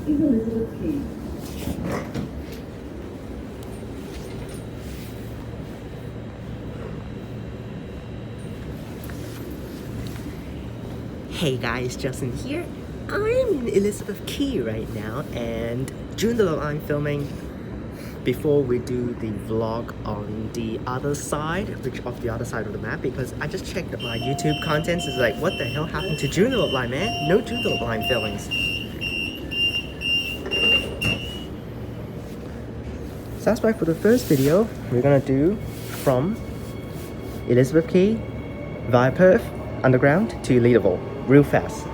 is Elizabeth Quay. Hey guys, Justin here. I'm in Elizabeth Quay right now, and Joondalup Line filming before we do the vlog on the other side, which of the other side of the map, because I just checked my YouTube contents. It's like, what the hell happened to Joondalup Line, man? No Joondalup Line filmings. So that's why for the first video, we're gonna do from Elizabeth Quay via Perth underground to Leederville, real fast.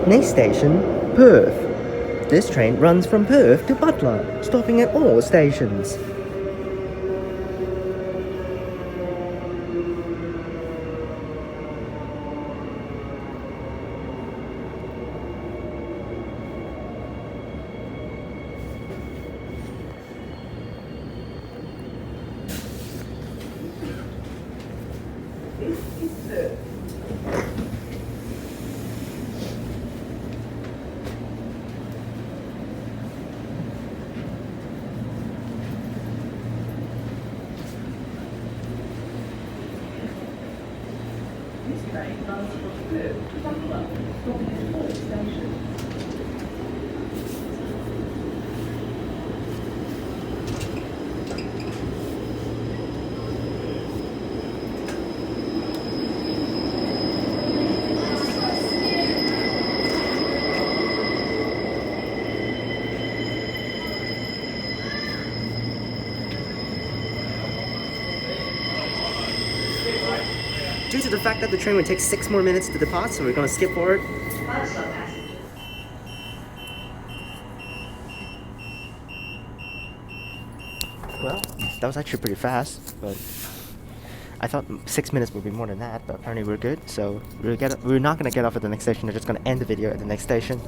Next station, Perth. This train runs from Perth to Butler, stopping at all stations. This is Perth. This train runs from Perth to Butler, stopping at all stations. Due to the fact that the train would take 6 more minutes to depart, so we're gonna skip forward. Well, that was actually pretty fast, but I thought 6 minutes would be more than that, but apparently we're good. So we're not gonna get off at the next station. We're just gonna end the video at the next station.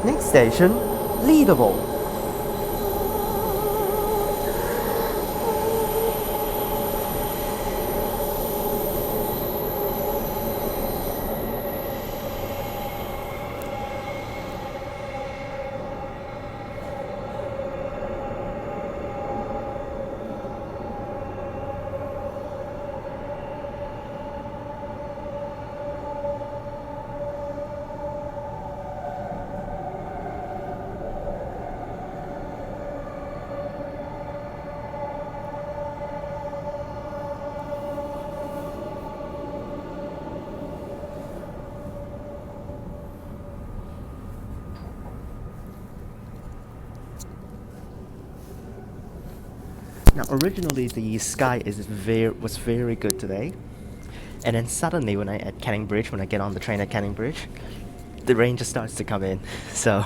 Next station, Leederville. Now, originally the sky was very good today, and then suddenly when I get on the train at Canning Bridge, the rain just starts to come in. So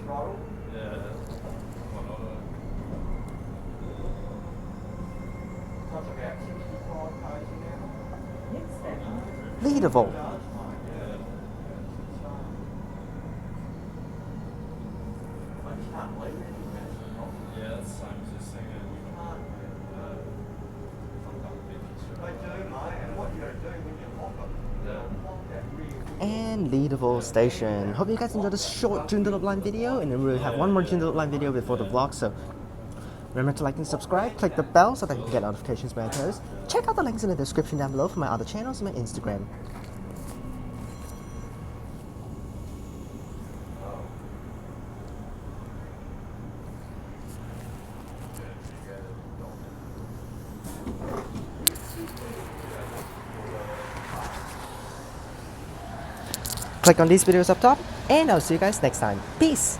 throttle. Yeah. One auto. That's about 65 kg an hour. Next station, Leederville. I just can't believe it. Yeah, that's the same as this thing. They do, mate, and what you gotta do when you lock it, lock that rear. And Leederville Station. Hope you guys enjoyed this short Joondalup Line video, and then we'll have one more Joondalup Line video before the vlog, so remember to like and subscribe, click the bell so that you can get notifications when I post. Check out the links in the description down below for my other channels and my Instagram. Click on these videos up top, and I'll see you guys next time. Peace!